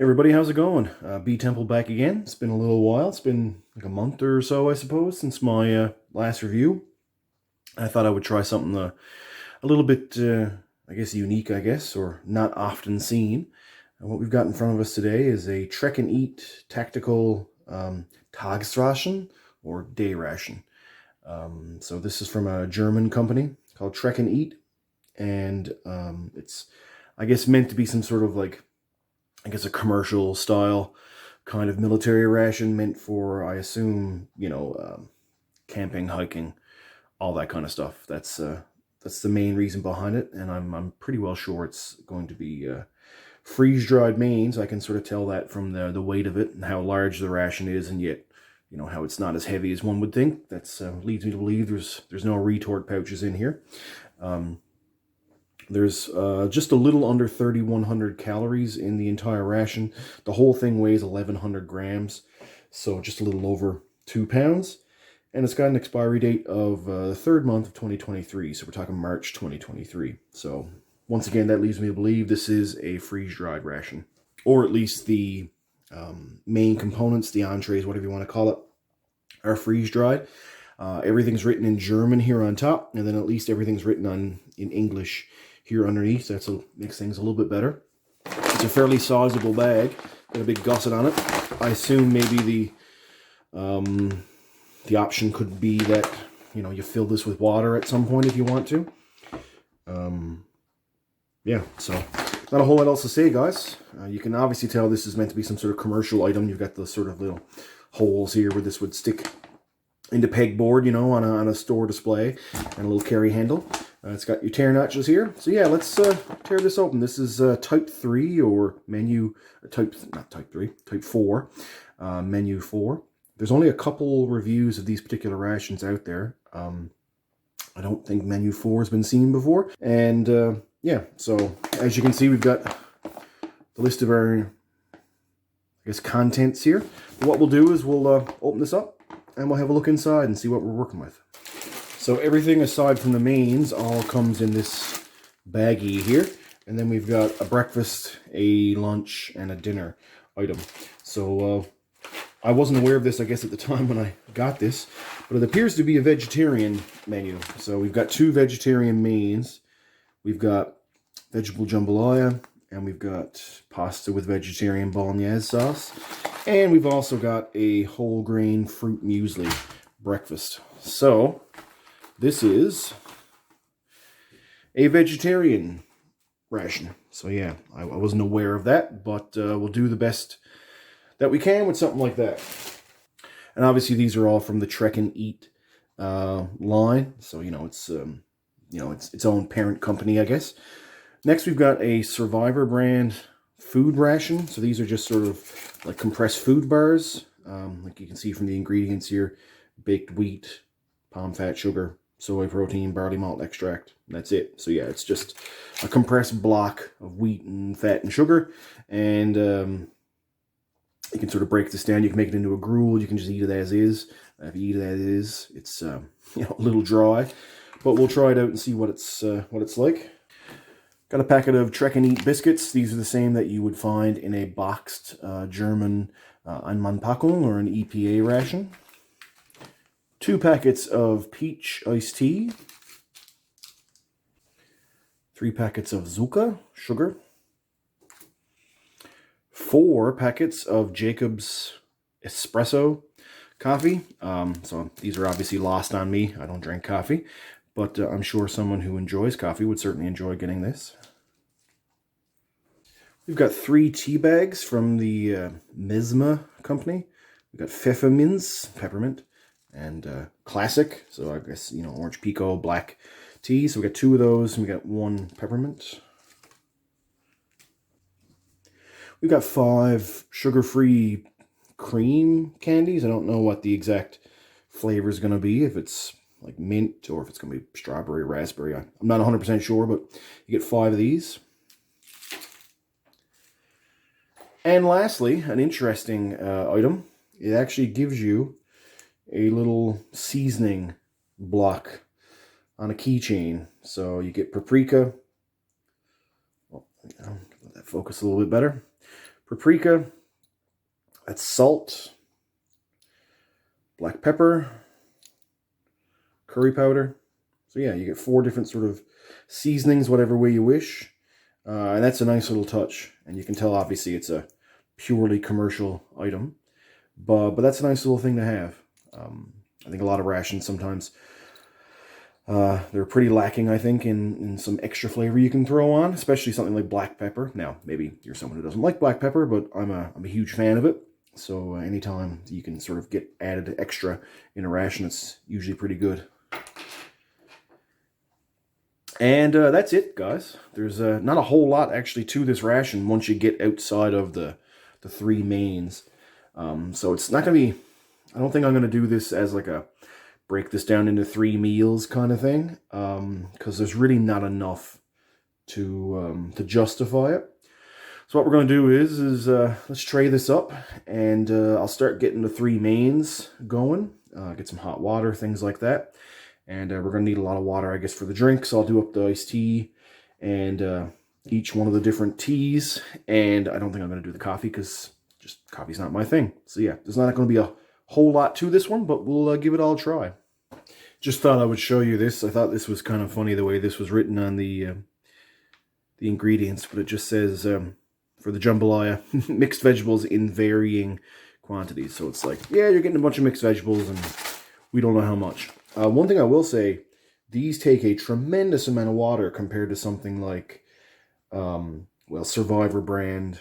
Hey everybody, how's it going? B Temple back again. It's been a little while. It's been like a month or so, I suppose, since my last review. I thought I would try something a little bit, I guess, unique, or not often seen. And what we've got in front of us today is a Trek and Eat tactical Tagesration or DayRation. So this is from a German company called Trek and Eat, and it's, I guess, meant to be some sort of like, I guess, a commercial style kind of military ration meant for, I assume, camping, hiking, all that kind of stuff. That's the main reason behind it, and I'm pretty well sure it's going to be freeze-dried mains. I can sort of tell that from the weight of it and how large the ration is, and yet, how it's not as heavy as one would think. That's leads me to believe there's no retort pouches in here. There's just a little under 3,100 calories in the entire ration. The whole thing weighs 1,100 grams, so just a little over 2 pounds. And it's got an expiry date of the third month of 2023, so we're talking March 2023. So once again, that leads me to believe this is a freeze-dried ration, or at least the main components, the entrees, whatever you want to call it, are freeze-dried. Everything's written in German here on top, and then at least everything's written in English here underneath. So that makes things a little bit better. It's a fairly sizable bag, got a big gusset on it. I assume maybe the option could be that you fill this with water at some point if you want to. Yeah, so not a whole lot else to say, guys. You can obviously tell this is meant to be some sort of commercial item. You've got the sort of little holes here where this would stick into pegboard, on a store display, and a little carry handle. It's got your tear notches here. So yeah, let's tear this open. This is type 3 or menu type 4, menu 4. There's only a couple reviews of these particular rations out there. I don't think menu 4 has been seen before. And yeah, so as you can see, we've got the list of our, I guess, contents here. But what we'll do is we'll open this up and we'll have a look inside and see what we're working with. So everything aside from the mains all comes in this baggie here. And then we've got a breakfast, a lunch, and a dinner item. So I wasn't aware of this, I guess, at the time when I got this, but it appears to be a vegetarian menu. So we've got 2 vegetarian mains. We've got vegetable jambalaya, and we've got pasta with vegetarian bolognese sauce. And we've also got a whole grain fruit muesli breakfast. So this is a vegetarian ration. So yeah, I wasn't aware of that, but we'll do the best that we can with something like that. And obviously these are all from the Trek and Eat line. So, it's its own parent company, I guess. Next, we've got a Survivor brand food ration. So these are just sort of like compressed food bars. Like you can see from the ingredients here: baked wheat, palm fat, sugar, soy protein, barley malt extract. That's it. So yeah, it's just a compressed block of wheat and fat and sugar. And you can sort of break this down. You can make it into a gruel. You can just eat it as is. If you eat it as is, it's a little dry. But we'll try it out and see what it's like. Got a packet of Trek and Eat biscuits. These are the same that you would find in a boxed German Einmannpackung or an EPA ration. 2 packets of peach iced tea. 3 packets of Zucker, sugar. 4 packets of Jacob's espresso coffee. So these are obviously lost on me. I don't drink coffee, but I'm sure someone who enjoys coffee would certainly enjoy getting this. We've got 3 tea bags from the Mesma company. We've got Pfefferminz, peppermint, and classic. So I guess, orange pekoe, black tea. So we got 2 of those, and we got 1 peppermint. We've got 5 sugar-free cream candies. I don't know what the exact flavor is going to be, if it's like mint or if it's going to be strawberry, raspberry. I'm not 100% sure, but you get 5 of these. And lastly, an interesting item. It actually gives you a little seasoning block on a keychain. So you get paprika. Oh, let that focus a little bit better. paprika, that's salt, black pepper, curry powder. So yeah, you get 4 different sort of seasonings, whatever way you wish. And that's a nice little touch. And you can tell, obviously, it's a purely commercial item. But that's a nice little thing to have. I think a lot of rations sometimes, they're pretty lacking, I think, in some extra flavor you can throw on, especially something like black pepper. Now, maybe you're someone who doesn't like black pepper, but I'm a huge fan of it. So anytime you can sort of get added extra in a ration, it's usually pretty good. And that's it, guys. There's not a whole lot actually to this ration once you get outside of the 3 mains. So it's not going to be, I don't think I'm going to do this as like a break this down into 3 meals kind of thing, because there's really not enough to justify it. So what we're going to do is let's tray this up, and I'll start getting the 3 mains going, get some hot water, things like that. And we're going to need a lot of water, I guess, for the drink. So I'll do up the iced tea and each one of the different teas. And I don't think I'm going to do the coffee because just coffee's not my thing. So yeah, there's not going to be a whole lot to this one, but we'll give it all a try. Just thought I would show you this. I thought this was kind of funny the way this was written on the ingredients. But it just says, for the jambalaya, mixed vegetables in varying quantities. So it's like, yeah, you're getting a bunch of mixed vegetables and we don't know how much. One thing I will say, these take a tremendous amount of water compared to something like, well, Survivor brand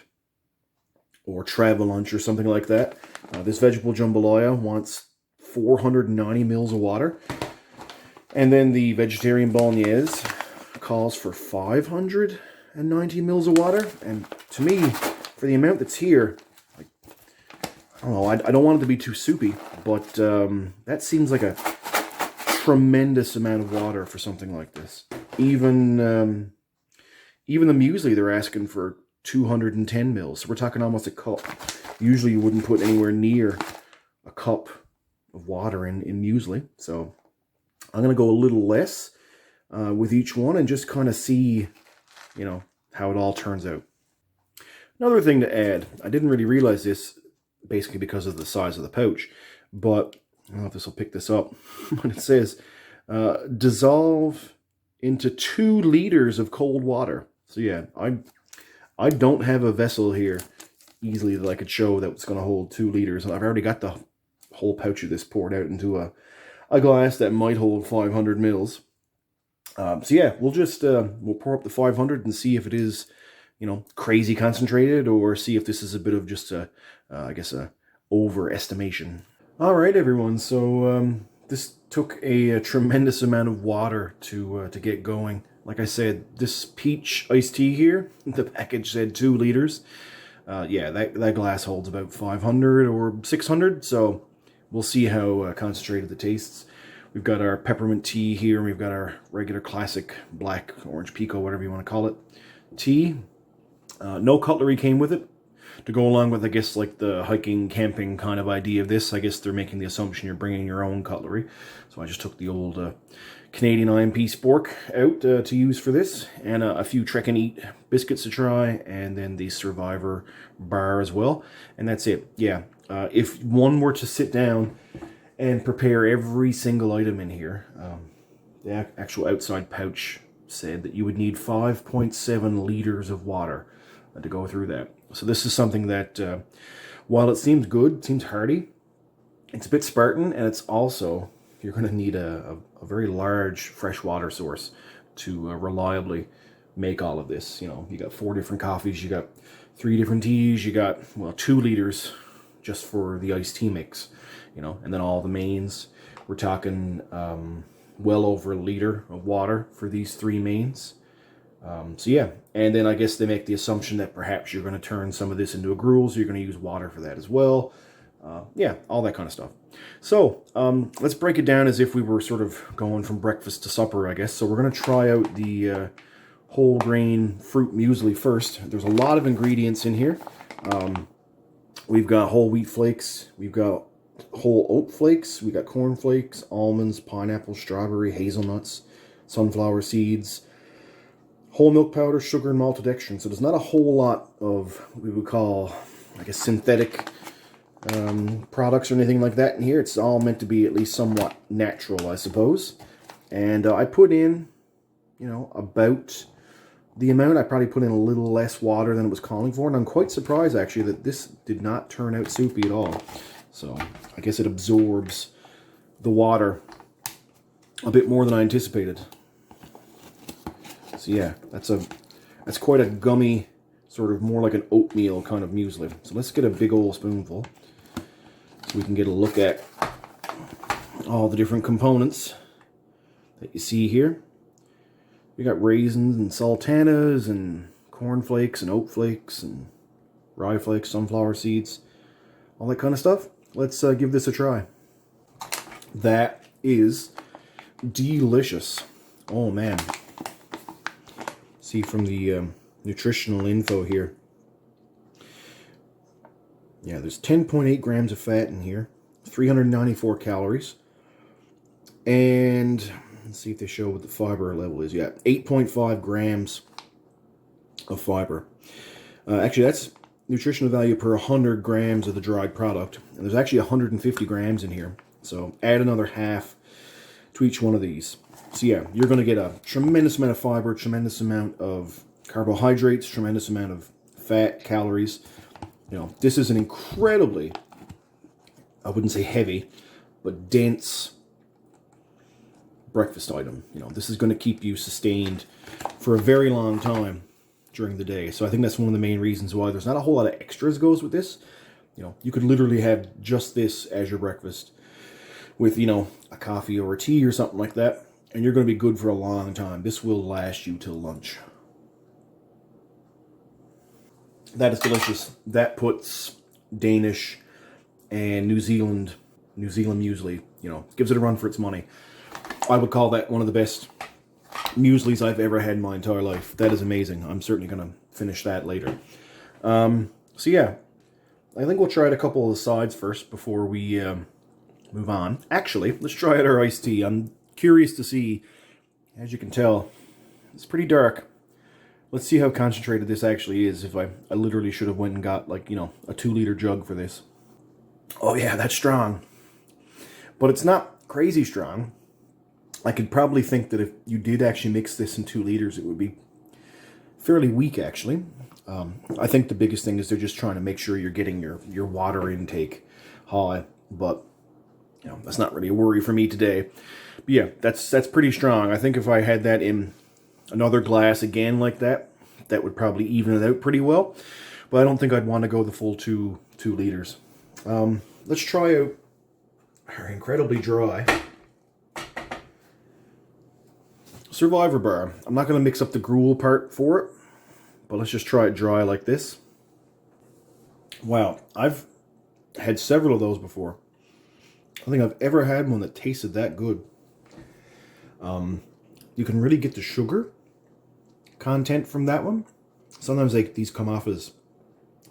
or Travel Lunch or something like that. This vegetable jambalaya wants 490 mils of water. And then the vegetarian bolognese calls for 590 mils of water. And to me, for the amount that's here, like, I don't know, I don't want it to be too soupy, but that seems like a tremendous amount of water for something like this. Even the muesli, they're asking for 210 mils. So we're talking almost a cup. Usually you wouldn't put anywhere near a cup of water in muesli. So I'm going to go a little less with each one and just kind of see, you know, how it all turns out. Another thing to add, I didn't really realize this basically because of the size of the pouch, but I don't know if this will pick this up, but it says, dissolve into 2 liters of cold water. So yeah, I don't have a vessel here easily that I could show that's going to hold 2 liters. And I've already got the whole pouch of this poured out into a glass that might hold 500 mils. So yeah, we'll just, we'll pour up the 500 and see if it is, you know, crazy concentrated, or see if this is a bit of just I guess a overestimation. All right, everyone. So this took a tremendous amount of water to get going. Like I said, this peach iced tea here, the package said 2 liters. Yeah, that glass holds about 500 or 600. So we'll see how concentrated it tastes. We've got our peppermint tea here, and we've got our regular classic black orange pico, whatever you want to call it, tea. No cutlery came with it. To go along with, I guess, like the hiking, camping kind of idea of this, I guess they're making the assumption you're bringing your own cutlery. So I just took the old Canadian IMP spork out to use for this, and a few Trek and Eat biscuits to try, and then the Survivor bar as well. And that's it. Yeah, if one were to sit down and prepare every single item in here, the actual outside pouch said that you would need 5.7 liters of water to go through that. So this is something that, while it seems good, seems hearty, it's a bit Spartan, and it's also, you're going to need a very large fresh water source to reliably make all of this. You know, you got 4 different coffees, you got 3 different teas, you got, well, 2 liters just for the iced tea mix, you know, and then all the mains. We're talking well over a liter of water for these 3 mains. So yeah, and then I guess they make the assumption that perhaps you're going to turn some of this into a gruel, so you're going to use water for that as well. Yeah, all that kind of stuff. So let's break it down as if we were sort of going from breakfast to supper, I guess. So we're going to try out the whole grain fruit muesli first. There's a lot of ingredients in here. We've got whole wheat flakes, we've got whole oat flakes, we got corn flakes, almonds, pineapple, strawberry, hazelnuts, sunflower seeds, whole milk powder, sugar, and maltodextrin. So there's not a whole lot of what we would call, I guess, synthetic products or anything like that in here. It's all meant to be at least somewhat natural, I suppose. And I put in, you know, about the amount. I probably put in a little less water than it was calling for, and I'm quite surprised actually that this did not turn out soupy at all. So I guess it absorbs the water a bit more than I anticipated. So yeah, that's quite a gummy, sort of more like an oatmeal kind of muesli. So let's get a big old spoonful so we can get a look at all the different components that you see here. We got raisins and sultanas and cornflakes and oat flakes and rye flakes, sunflower seeds, all that kind of stuff. Let's give this a try. That is delicious. Oh man. See from the nutritional info here. Yeah, there's 10.8 grams of fat in here, 394 calories, and let's see if they show what the fiber level is. Yeah, 8.5 grams of fiber. Actually, that's nutritional value per 100 grams of the dried product, and there's actually 150 grams in here. So add another half to each one of these. So yeah, you're going to get a tremendous amount of fiber, tremendous amount of carbohydrates, tremendous amount of fat, calories. You know, this is an incredibly, I wouldn't say heavy, but dense breakfast item. You know, this is going to keep you sustained for a very long time during the day. So I think that's one of the main reasons why there's not a whole lot of extras goes with this. You know, you could literally have just this as your breakfast with, you know, a coffee or a tea or something like that, and you're going to be good for a long time. This will last you till lunch. That is delicious. That puts Danish and New Zealand muesli, you know, gives it a run for its money. I would call that one of the best mueslis I've ever had in my entire life. That is amazing. I'm certainly going to finish that later. So yeah, I think we'll try out a couple of the sides first before we move on. Actually, let's try out our iced tea. I'm curious to see, as you can tell, it's pretty dark. Let's see how concentrated this actually is. If I literally should have went and got, like, you know, a 2-liter jug for this. Oh yeah, that's strong. But it's not crazy strong. I could probably think that if you did actually mix this in 2 liters, it would be fairly weak, actually. I think the biggest thing is they're just trying to make sure you're getting your water intake high. But, you know, that's not really a worry for me today. But yeah, that's pretty strong. I think if I had that in another glass again like that, that would probably even it out pretty well. But I don't think I'd want to go the full 2 liters. Let's try out our incredibly dry Survivor bar. I'm not going to mix up the gruel part for it, but let's just try it dry like this. Wow, I've had several of those before. I don't think I've ever had one that tasted that good. You can really get the sugar content from that one. Sometimes these come off as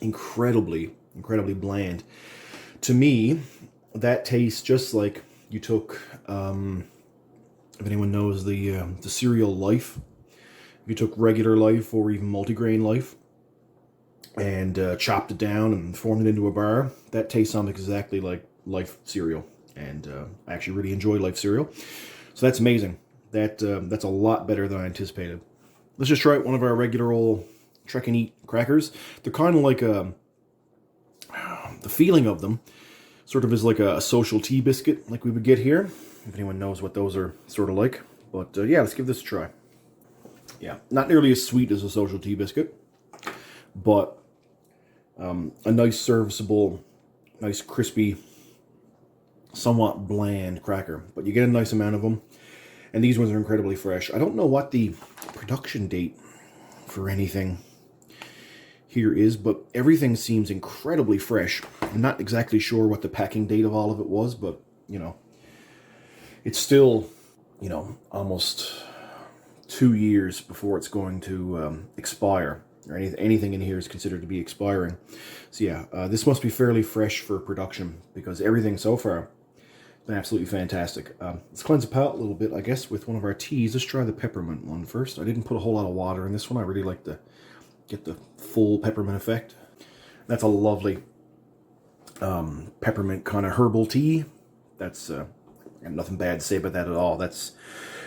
incredibly bland. To me, that tastes just like you took, if anyone knows the cereal Life, if you took regular Life or even multigrain Life and chopped it down and formed it into a bar, that tastes almost exactly like Life cereal. And I actually really enjoy Life cereal. So that's amazing. That's a lot better than I anticipated. Let's just try out one of our regular old Trek and Eat crackers. They're kind of like the feeling of them sort of is like a social tea biscuit like we would get here, if anyone knows what those are sort of like. But yeah, let's give this a try. Yeah, not nearly as sweet as a social tea biscuit, but a nice serviceable, nice crispy, somewhat bland cracker. But you get a nice amount of them, and these ones are incredibly fresh. I don't know what the production date for anything here is, but everything seems incredibly fresh. I'm not exactly sure what the packing date of all of it was, but, you know, it's still, you know, almost 2 years before it's going to expire, or anything in here is considered to be expiring. So yeah, this must be fairly fresh for production, because everything so far Absolutely fantastic. Let's cleanse the palate a little bit, I guess, with one of our teas. Let's try the peppermint one first. I didn't put a whole lot of water in this one. I really like to get the full peppermint effect. That's a lovely peppermint kind of herbal tea. That's got nothing bad to say about that at all. That's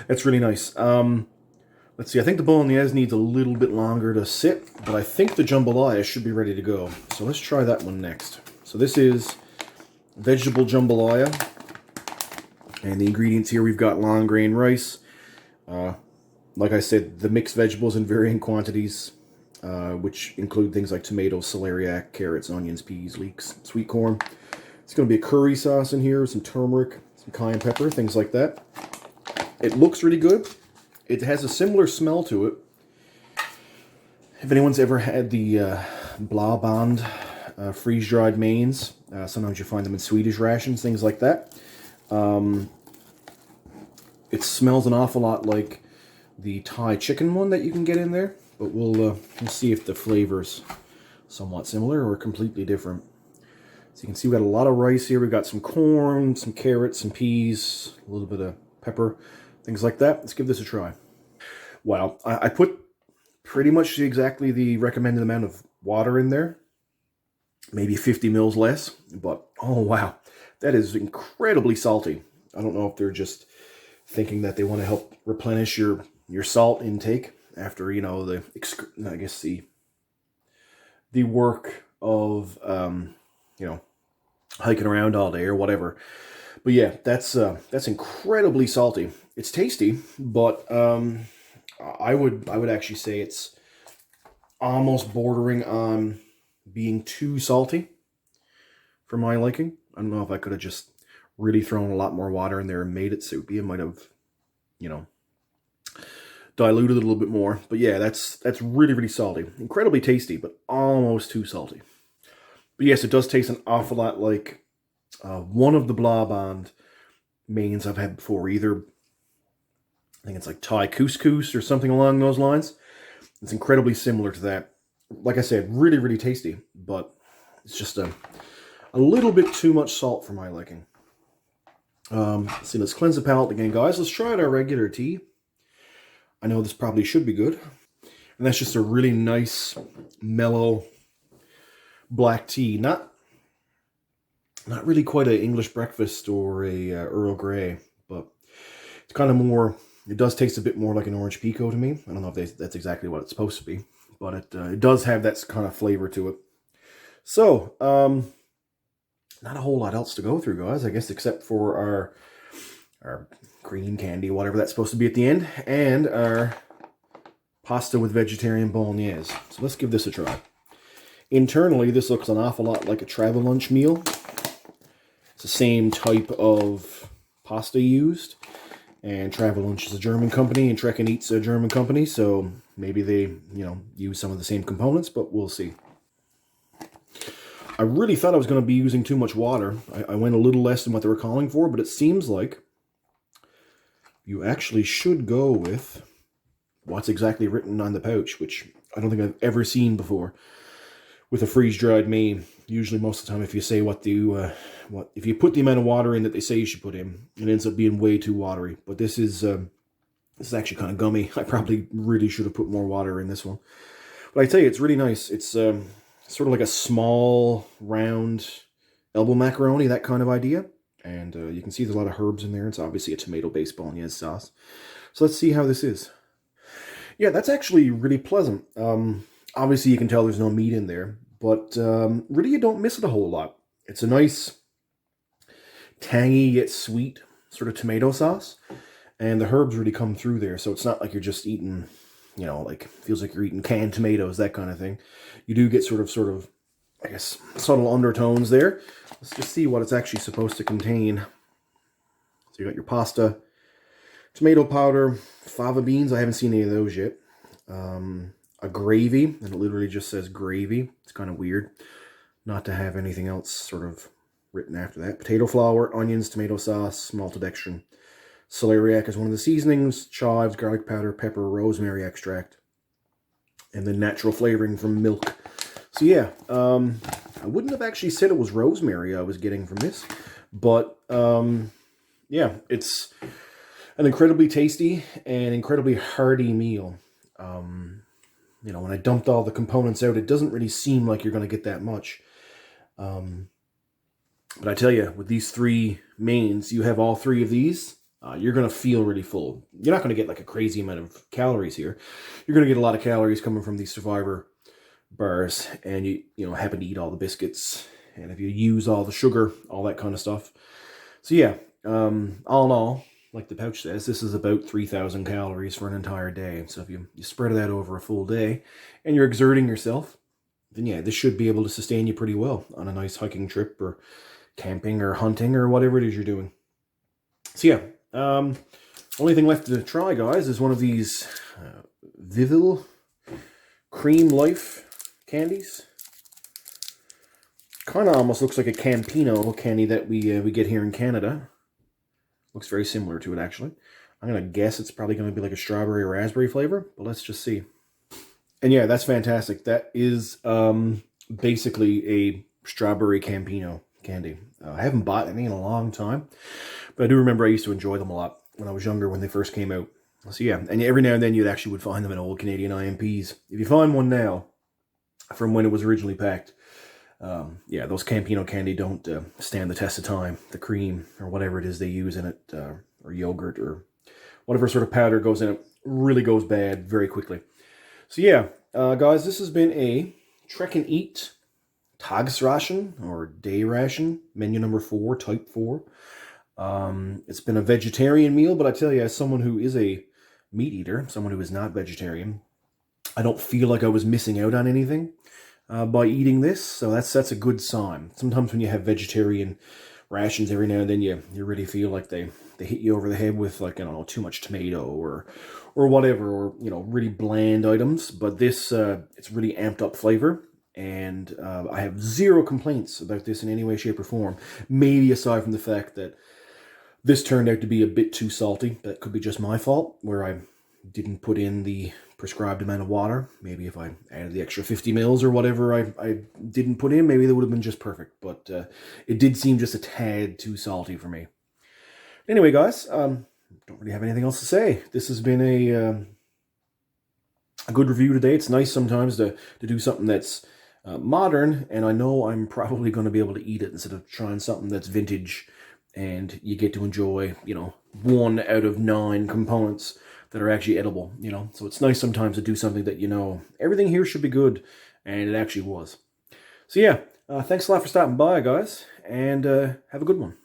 really nice. Let's see. I think the bolognese needs a little bit longer to sit, but I think the jambalaya should be ready to go. So let's try that one next. So this is vegetable jambalaya, and the ingredients here, we've got long grain rice. Like I said, the mixed vegetables in varying quantities, which include things like tomatoes, celeriac, carrots, onions, peas, leeks, sweet corn. It's going to be a curry sauce in here, some turmeric, some cayenne pepper, things like that. It looks really good. It has a similar smell to it. If anyone's ever had the Blauband freeze-dried mains, sometimes you find them in Swedish rations, things like that. It smells an awful lot like the Thai chicken one that you can get in there, but we'll see if the flavor's somewhat similar or completely different. So you can see we've got a lot of rice here. We've got some corn, some carrots, some peas, a little bit of pepper, things like that. Let's give this a try. Wow, I put pretty much exactly the recommended amount of water in there. Maybe 50 mils less, but oh wow, that is incredibly salty. I don't know if they're just thinking that they want to help replenish your salt intake after, you know, I guess the work of you know, hiking around all day or whatever. But yeah, that's incredibly salty. It's tasty, but I would actually say it's almost bordering on being too salty for my liking. I don't know if I could have just really thrown a lot more water in there and made it soupy. It might have, you know, diluted it a little bit more. But yeah, that's really, really salty. Incredibly tasty, but almost too salty. But yes, it does taste an awful lot like one of the Blauband mains I've had before. Either, I think it's like Thai couscous or something along those lines. It's incredibly similar to that. Like I said, really, really tasty, but it's just a little bit too much salt for my liking. Let's see, let's cleanse the palate again, guys. Let's try out our regular tea. I know this probably should be good. And that's just a really nice, mellow black tea. Not really quite an English breakfast or a Earl Grey, but it's kind of more, it does taste a bit more like an orange pekoe to me. I don't know if that's exactly what it's supposed to be, but it does have that kind of flavor to it. So, not a whole lot else to go through, guys, I guess, except for our green candy, whatever that's supposed to be at the end, and our pasta with vegetarian bolognese. So let's give this a try. Internally, this looks an awful lot like a travel lunch meal. It's the same type of pasta used, and Travel Lunch is a German company, and Trek and Eat's a German company, so maybe they, you know, use some of the same components, but we'll see. I really thought I was going to be using too much water. I went a little less than what they were calling for, but it seems like you actually should go with what's exactly written on the pouch, which I don't think I've ever seen before with a freeze-dried main. Usually, most of the time, if you say if you put the amount of water in that they say you should put in, it ends up being way too watery. But this is actually kind of gummy. I probably really should have put more water in this one. But I tell you, it's really nice. It's sort of like a small, round elbow macaroni, that kind of idea. And you can see there's a lot of herbs in there. It's obviously a tomato-based bolognese sauce. So let's see how this is. Yeah, that's actually really pleasant. Obviously, you can tell there's no meat in there, but really you don't miss it a whole lot. It's a nice, tangy yet sweet sort of tomato sauce, and the herbs really come through there, so it's not like you're just eating, you know, like, feels like you're eating canned tomatoes, that kind of thing. You do get sort of, I guess, subtle undertones there. Let's just see what it's actually supposed to contain. So you got your pasta, tomato powder, fava beans. I haven't seen any of those yet. A gravy, and it literally just says gravy. It's kind of weird not to have anything else sort of written after that. Potato flour, onions, tomato sauce, malted dextrin. Celeriac is one of the seasonings, chives, garlic powder, pepper, rosemary extract, and then natural flavoring from milk. So yeah, I wouldn't have actually said it was rosemary I was getting from this, but yeah, it's an incredibly tasty and incredibly hearty meal. You know, when I dumped all the components out, it doesn't really seem like you're going to get that much. But I tell you, with these 3 mains, you have all 3 of these, you're going to feel really full. You're not going to get like a crazy amount of calories here. You're going to get a lot of calories coming from these Survivor bars, and you know, happen to eat all the biscuits, and if you use all the sugar, all that kind of stuff. So yeah, all in all, like the pouch says, this is about 3,000 calories for an entire day. So if you spread that over a full day and you're exerting yourself, then yeah, this should be able to sustain you pretty well on a nice hiking trip or camping or hunting or whatever it is you're doing. So yeah, only thing left to try, guys, is one of these Vivil Cream Life candies. Kind of almost looks like a Campino candy that we get here in Canada. Looks very similar to it, actually. I'm going to guess it's probably going to be like a strawberry or raspberry flavor, but let's just see. And yeah, that's fantastic. That is basically a strawberry Campino candy. I haven't bought any in a long time, but I do remember I used to enjoy them a lot when I was younger, when they first came out. So yeah, and every now and then you actually would find them in old Canadian IMPs. If you find one now, from when it was originally packed, yeah, those Campino candy don't stand the test of time. The cream or whatever it is they use in it, or yogurt or whatever sort of powder goes in it, really goes bad very quickly. So yeah, guys, this has been a Trek and Eat Tagesration or DayRation, menu number 4, type 4. It's been a vegetarian meal, but I tell you, as someone who is a meat eater, someone who is not vegetarian, I don't feel like I was missing out on anything by eating this, so that's a good sign. Sometimes when you have vegetarian rations every now and then, you really feel like they hit you over the head with, like, I don't know, too much tomato or whatever, or, you know, really bland items. But this, it's really amped up flavor, and I have zero complaints about this in any way, shape, or form. Maybe aside from the fact that this turned out to be a bit too salty. That could be just my fault, where I didn't put in the prescribed amount of water. Maybe if I added the extra 50 mils or whatever I didn't put in, maybe that would have been just perfect. But it did seem just a tad too salty for me. Anyway, guys, don't really have anything else to say. This has been a good review today. It's nice sometimes to do something that's modern, and I know I'm probably going to be able to eat it instead of trying something that's vintage, and you get to enjoy, you know, 1 out of 9 components that are actually edible, you know. So it's nice sometimes to do something that, you know, everything here should be good, and it actually was. So yeah, thanks a lot for stopping by, guys, and have a good one.